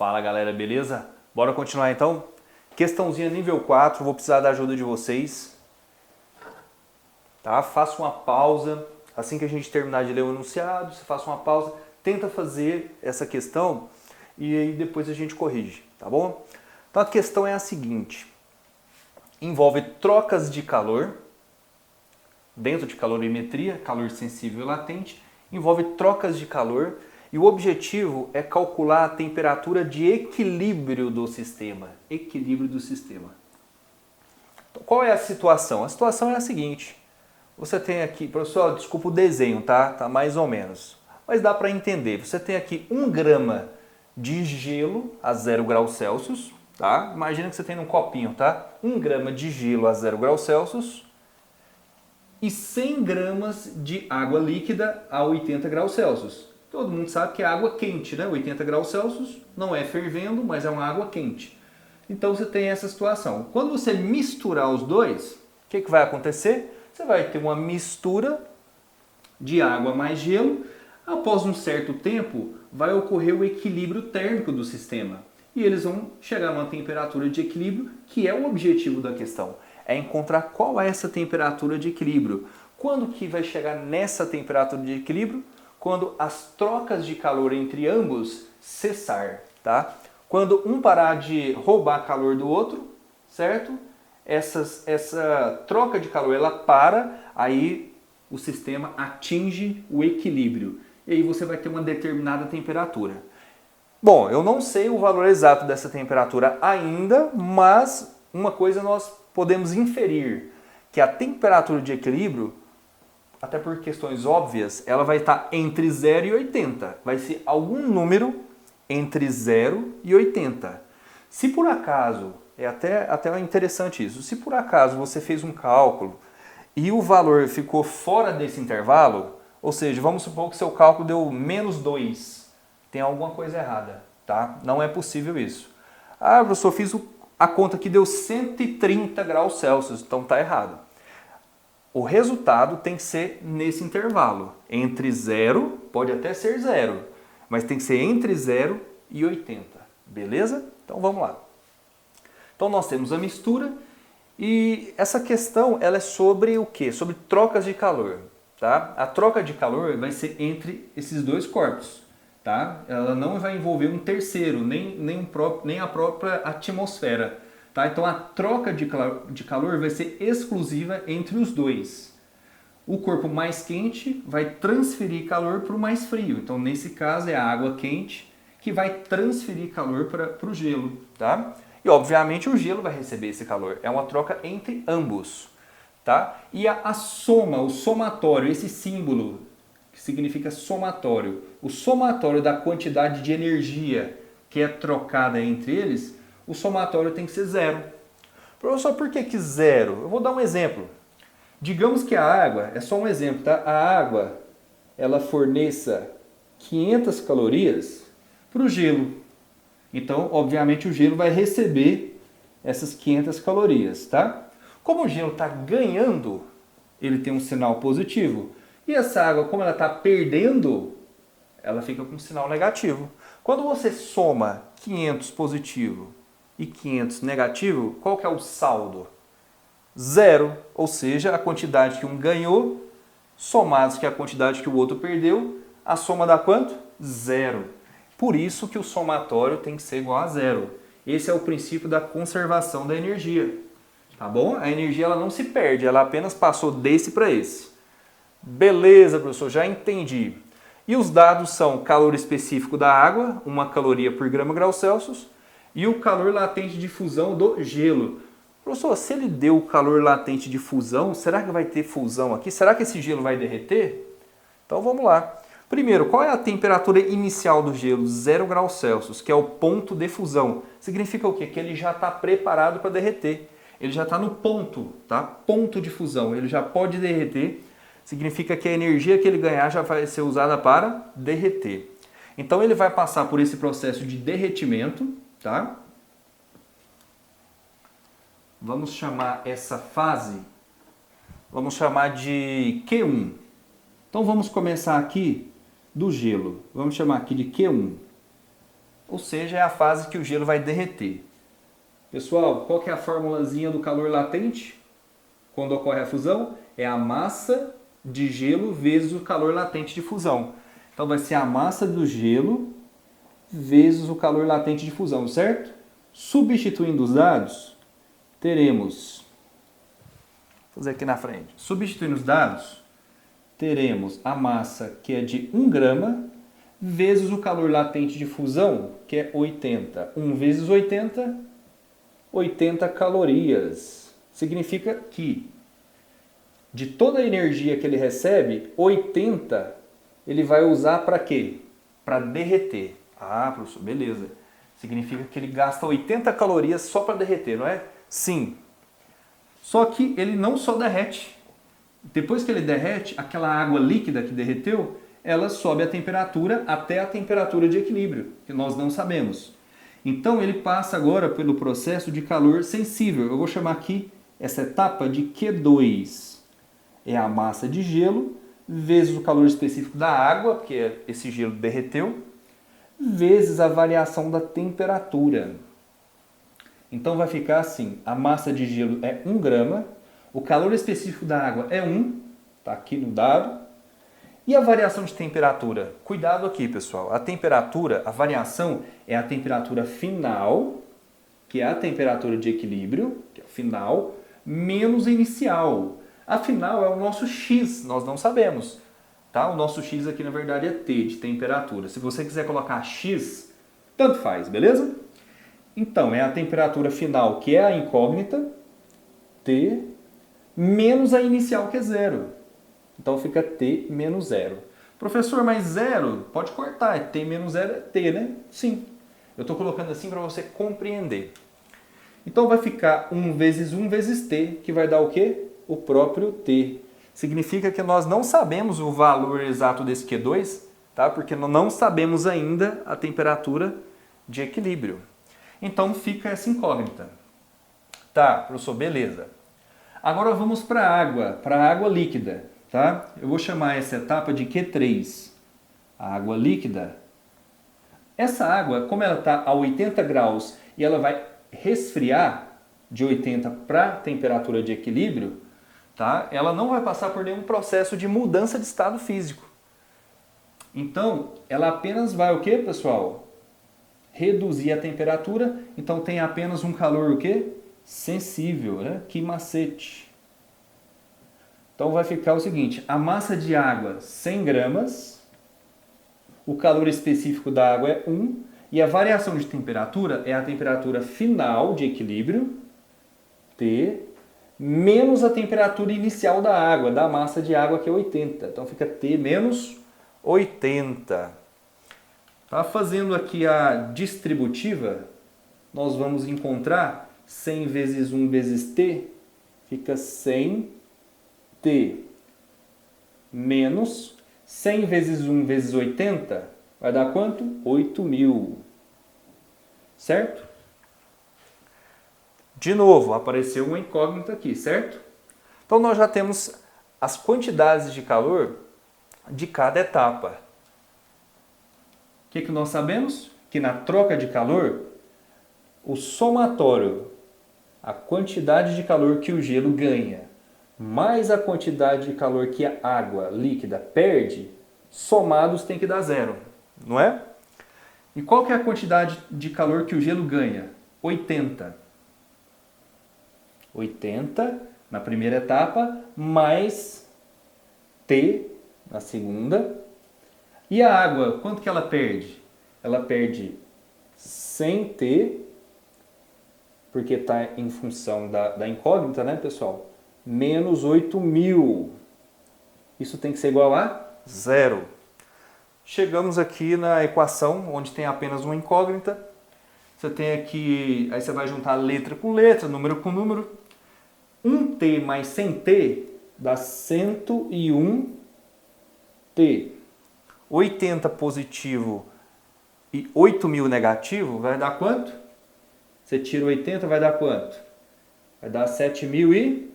Fala galera, beleza? Bora continuar então? Questãozinha nível 4, vou precisar da ajuda de vocês. Tá? Faça uma pausa, assim que a gente terminar de ler o enunciado, você faça uma pausa, tenta fazer essa questão e aí depois a gente corrige, tá bom? Então a questão é a seguinte, envolve trocas de calor, dentro de calorimetria, calor sensível e latente, envolve trocas de calor e o objetivo é calcular a temperatura de equilíbrio do sistema. Equilíbrio do sistema. Então, qual é a situação? A situação é a seguinte. Você tem aqui, professor, desculpa o desenho, tá? Tá mais ou menos. Mas dá para entender. Você tem aqui 1 grama de gelo a 0 graus Celsius, tá? Imagina que você tem num copinho, tá? 1 grama de gelo a 0 graus Celsius e 100 gramas de água líquida a 80 graus Celsius. Todo mundo sabe que é água quente, né? 80 graus Celsius não é fervendo, mas é uma água quente. Então você tem essa situação. Quando você misturar os dois, o que vai acontecer? Você vai ter uma mistura de água mais gelo. Após um certo tempo, vai ocorrer o equilíbrio térmico do sistema. E eles vão chegar a uma temperatura de equilíbrio, que é o objetivo da questão. É encontrar qual é essa temperatura de equilíbrio. Quando que vai chegar nessa temperatura de equilíbrio? Quando as trocas de calor entre ambos cessar, tá? Quando um parar de roubar calor do outro, certo? Essa troca de calor ela para, aí o sistema atinge o equilíbrio. E aí você vai ter uma determinada temperatura. Bom, eu não sei o valor exato dessa temperatura ainda, mas uma coisa nós podemos inferir, que a temperatura de equilíbrio, até por questões óbvias, ela vai estar entre 0 e 80. Vai ser algum número entre 0 e 80. Se por acaso, é até interessante isso, se por acaso você fez um cálculo e o valor ficou fora desse intervalo, ou seja, vamos supor que seu cálculo deu menos 2, tem alguma coisa errada, tá? Não é possível isso. Ah, professor, fiz a conta que deu 130 graus Celsius, então tá errado. O resultado tem que ser nesse intervalo, entre 0, pode até ser 0, mas tem que ser entre 0 e 80, beleza? Então vamos lá. Então nós temos a mistura e essa questão ela é sobre o quê? Sobre trocas de calor, tá? A troca de calor vai ser entre esses dois corpos, tá? Ela não vai envolver um terceiro, nem a própria atmosfera. Tá? Então a troca de calor vai ser exclusiva entre os dois. O corpo mais quente vai transferir calor para o mais frio. Então nesse caso é a água quente que vai transferir calor para o gelo. Tá? E obviamente o gelo vai receber esse calor. É uma troca entre ambos. Tá? E a soma, o somatório, esse símbolo que significa somatório. O somatório da quantidade de energia que é trocada entre eles, o somatório tem que ser 0. Professor, por que 0? Eu vou dar um exemplo. Digamos que a água, é só um exemplo, tá? A água, ela forneça 500 calorias para o gelo. Então, obviamente, o gelo vai receber essas 500 calorias, tá? Como o gelo está ganhando, ele tem um sinal positivo. E essa água, como ela está perdendo, ela fica com um sinal negativo. Quando você soma 500 positivo e 500 negativo, qual que é o saldo? 0, ou seja, a quantidade que um ganhou, somados que a quantidade que o outro perdeu, a soma dá quanto? 0. Por isso que o somatório tem que ser igual a 0. Esse é o princípio da conservação da energia. Tá bom? A energia ela não se perde, ela apenas passou desse para esse. Beleza, professor, já entendi. E os dados são calor específico da água, 1 caloria por grama grau Celsius, e o calor latente de fusão do gelo. Professor, se ele deu o calor latente de fusão, será que vai ter fusão aqui? Será que esse gelo vai derreter? Então vamos lá. Primeiro, qual é a temperatura inicial do gelo? 0 graus Celsius, que é o ponto de fusão. Significa o quê? Que ele já está preparado para derreter. Ele já está no ponto, tá? Ponto de fusão. Ele já pode derreter. Significa que a energia que ele ganhar já vai ser usada para derreter. Então ele vai passar por esse processo de derretimento, tá? Vamos chamar essa fase, vamos chamar de Q1. Então vamos começar aqui do gelo. Vamos chamar aqui de Q1. ou seja, é a fase que o gelo vai derreter. Pessoal, qual que é a formulazinha do calor latente? Quando ocorre a fusão, é a massa de gelo vezes o calor latente de fusão. Então vai ser a massa do gelo vezes o calor latente de fusão, certo? Substituindo os dados, teremos, vou fazer aqui na frente, substituindo os dados, teremos a massa que é de 1 grama vezes o calor latente de fusão, que é 80. 1 vezes 80, 80 calorias. Significa que de toda a energia que ele recebe, 80 ele vai usar para quê? Para derreter. Ah, professor, beleza. Significa que ele gasta 80 calorias só para derreter, não é? Sim. Só que ele não só derrete. Depois que ele derrete, aquela água líquida que derreteu, ela sobe a temperatura até a temperatura de equilíbrio, que nós não sabemos. Então ele passa agora pelo processo de calor sensível. Eu vou chamar aqui essa etapa de Q2. É a massa de gelo vezes o calor específico da água, porque esse gelo derreteu, vezes a variação da temperatura. Então vai ficar assim, a massa de gelo é 1 grama, o calor específico da água é 1, está aqui no dado, e a variação de temperatura? Cuidado aqui, pessoal. A temperatura, a variação é a temperatura final, que é a temperatura de equilíbrio, que é o final, menos a inicial. A final é o nosso X, nós não sabemos. Tá? O nosso X aqui, na verdade, é T, de temperatura. Se você quiser colocar X, tanto faz, beleza? Então, é a temperatura final, que é a incógnita, T, menos a inicial, que é 0. Então fica T menos 0. Professor, mas 0 pode cortar, T menos 0 é T, né? Sim. Eu estou colocando assim para você compreender. Então vai ficar 1 vezes 1 vezes T, que vai dar o quê? O próprio T. Significa que nós não sabemos o valor exato desse Q2, tá? Porque nós não sabemos ainda a temperatura de equilíbrio. Então fica essa incógnita. Tá, professor, beleza. Agora vamos para a água líquida. Tá? Eu vou chamar essa etapa de Q3, a água líquida. Essa água, como ela está a 80 graus e ela vai resfriar de 80 para a temperatura de equilíbrio, tá? Ela não vai passar por nenhum processo de mudança de estado físico. Então, ela apenas vai o quê, pessoal? Reduzir a temperatura, então tem apenas um calor o quê? Sensível, né? Que macete. Então vai ficar o seguinte, a massa de água 100 gramas, o calor específico da água é 1 e a variação de temperatura é a temperatura final de equilíbrio, T, menos a temperatura inicial da água, da massa de água que é 80. Então fica T menos 80. Tá fazendo aqui a distributiva, nós vamos encontrar 100 vezes 1 vezes T, fica 100 T menos 100 vezes 1 vezes 80 vai dar quanto? 8.000. Certo? De novo, apareceu uma incógnita aqui, certo? Então nós já temos as quantidades de calor de cada etapa. O que nós sabemos? Que na troca de calor, o somatório, a quantidade de calor que o gelo ganha, mais a quantidade de calor que a água líquida perde, somados tem que dar 0, não é? E qual que é a quantidade de calor que o gelo ganha? 80. 80 na primeira etapa, mais T na segunda. E a água, quanto que ela perde? Ela perde 100T, porque está em função da incógnita, né, pessoal? Menos 8.000. Isso tem que ser igual a 0. Chegamos aqui na equação, onde tem apenas uma incógnita. Você tem aqui, aí você vai juntar letra com letra, número com número. 1T mais 100T dá 101T. 80 positivo e 8.000 negativo vai dar quanto? Você tira 80, vai dar quanto? Vai dar 7.000 e...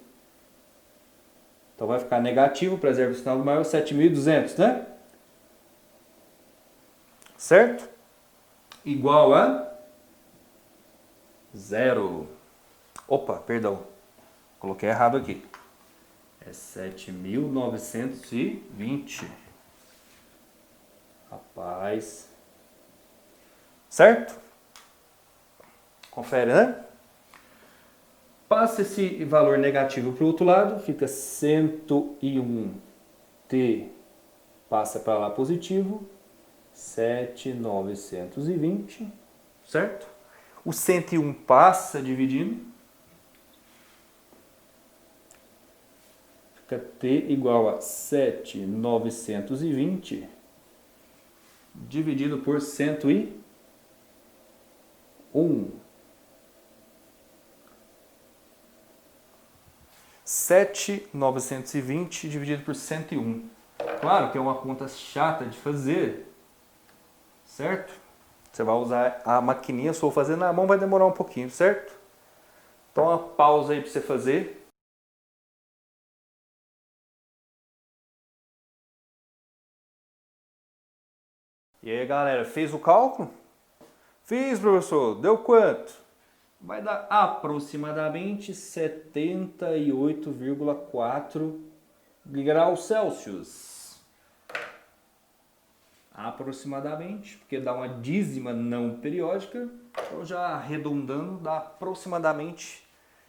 Então vai ficar negativo, preserva o sinal do maior, 7.200, né? Certo? igual a 0. Opa, perdão. Coloquei errado aqui. É 7.920. Rapaz. Certo? Confere, né? Passa esse valor negativo para o outro lado, fica 101t, passa para lá positivo, 7.920, certo? O 101 passa dividindo, fica t igual a 7.920 dividido por 101. 7.920 dividido por 101. Claro que é uma conta chata de fazer, certo? Você vai usar a maquininha, se for fazer na mão vai demorar um pouquinho, certo? Então uma pausa aí para você fazer. E aí galera, fez o cálculo? Fiz, professor. Deu quanto? Vai dar aproximadamente 78,4 graus Celsius. Aproximadamente, porque dá uma dízima não periódica, então já arredondando, dá aproximadamente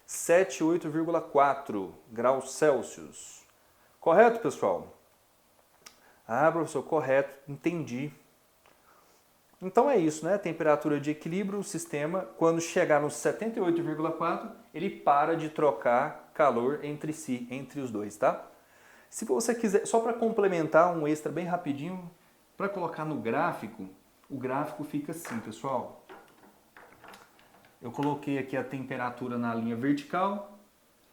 78,4 graus Celsius. Correto, pessoal? Ah, professor, correto, entendi. Então é isso, né? Temperatura de equilíbrio, o sistema, quando chegar nos 78,4, ele para de trocar calor entre si, entre os dois, tá? Se você quiser, só para complementar um extra bem rapidinho, para colocar no gráfico, o gráfico fica assim, pessoal. Eu coloquei aqui a temperatura na linha vertical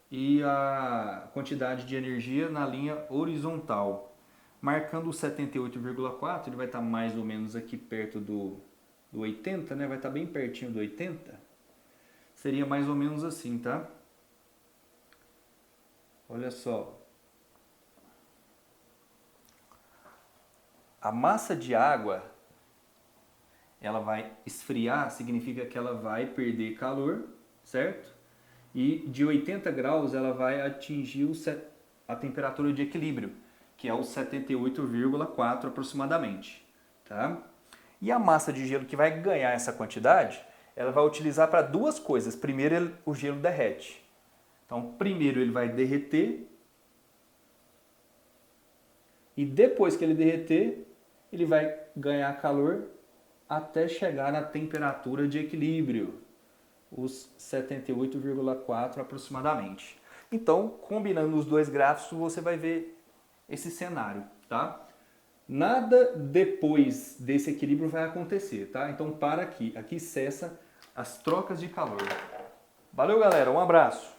e a quantidade de energia na linha horizontal. Marcando o 78,4, ele vai estar mais ou menos aqui perto do 80, né? Vai estar bem pertinho do 80. Seria mais ou menos assim, tá? Olha só. A massa de água, ela vai esfriar, significa que ela vai perder calor, certo? E de 80 graus ela vai atingir a temperatura de equilíbrio, que é o 78,4 aproximadamente, tá? E a massa de gelo que vai ganhar essa quantidade, ela vai utilizar para duas coisas. Primeiro, o gelo derrete. Então, primeiro ele vai derreter e depois que ele derreter, ele vai ganhar calor até chegar na temperatura de equilíbrio, os 78,4 aproximadamente. Então, combinando os dois gráficos, você vai ver esse cenário, tá? Nada depois desse equilíbrio vai acontecer, tá? Então para aqui, aqui cessa as trocas de calor. Valeu, galera, um abraço!